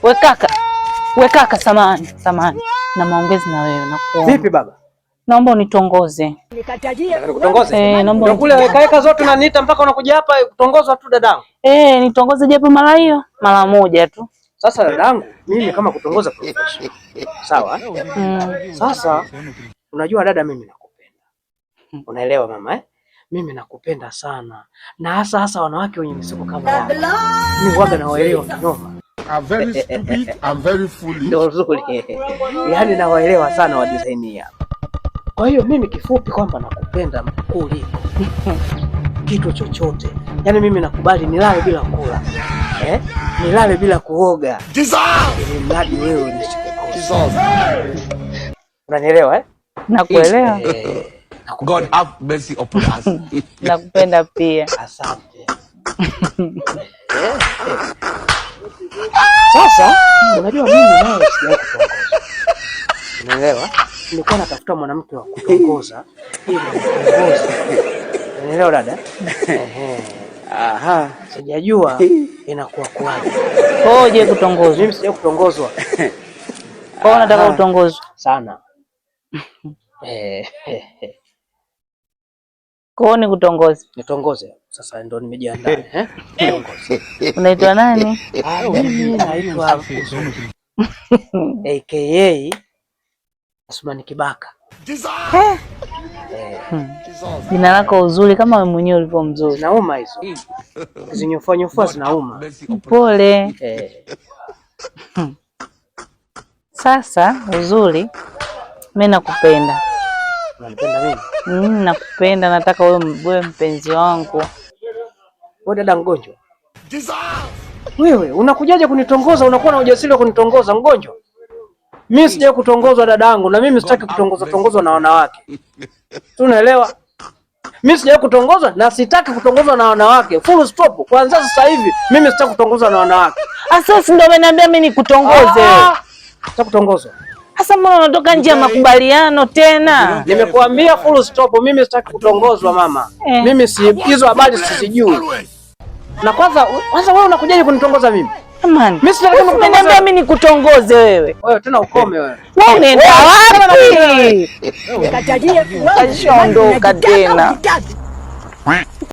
We kaka, samani. Na maongezi na wewe nakuomba. Vipi baba? Naomba unitongoze. Nikutongoze? Naomba. Ndio kule weka zote unaniita mpaka unakuja hapa kutongozwa tu dadangu. Nitongoze japo mara hiyo, mara moja tu. Sasa dadangu, mimi kama kutongoza professional. Sawa? Sasa unajua dada, mimi nakupenda. Unaelewa mama Mimi nakupenda sana. Na hasa wanawake wenye misuko kama yako. Mimi huaga nawaelewa kinoma. I'm very stupid, I'm very foolish. Ndio nzuri. Yaani nawaelewa sana wa design hapa. Kwa hiyo mimi kifupi kwamba nakupenda kuliko kitu chochote. Yaani mimi nakubali nilale bila kula. Nilale bila kuoga. Ili mradi wewe unishike. Unanielewa Nakuelewa. God have mercy upon us. Nakupenda pia. Asante. Sasa unajua mimi naye sijawahi kutongoza. Unaelewa? Nilikuwa natafuta mwanamke wa kutongoza ili kutongoza. Unaelewa dada? Sijajua inakuwa kwaje. Je, kutongozwa? Mimi sijawahi kutongozwa. Nataka kutongozwa sana. Ni kutongoza. Nitongoze. Sasa ndo nimejiandaa. Nitongoze. Unaitwa nani? Mimi naitwa AKA Asmani Kibaka. Jina lako uzuri kama wewe mwenyewe ulivyo mzuri. Nauma hizo. Zinyofanyofua zinauma. Pole. Sasa uzuri, mimi nakupenda. Unanipenda mimi? Nakupenda, nataka wewe mpenzi wangu. Wewe dada mgonjwa. Wewe unakujaje kunitongoza? Unakuwa na ujasiri wa kunitongoza mgonjwa? Mimi sijawahi kutongozwa dadangu, na mimi sitaki kutongozwa na wanawake. Tunaelewa? Mimi sijawahi kutongozwa na sitaki kutongozwa na wanawake. Full stop. Kwanza sasa hivi mimi sitaki kutongozwa na wanawake. Sasa ndio umeniambia mimi nikutongoze. Sitaki kutongozwa. Sasa mbona unatoka nje ya makubaliano tena? Nimekuambia full stop, mimi sitaki kutongozwa mama. Mimi hizo habari sisijui. Na kwanza wewe unakujaje kunitongoza mimi? Jamani, mimi sitaki kuniambia mimi nikutongoze wewe. Wewe tena ukome wewe. Wewe unaenda wapi? Kashaondoka tena.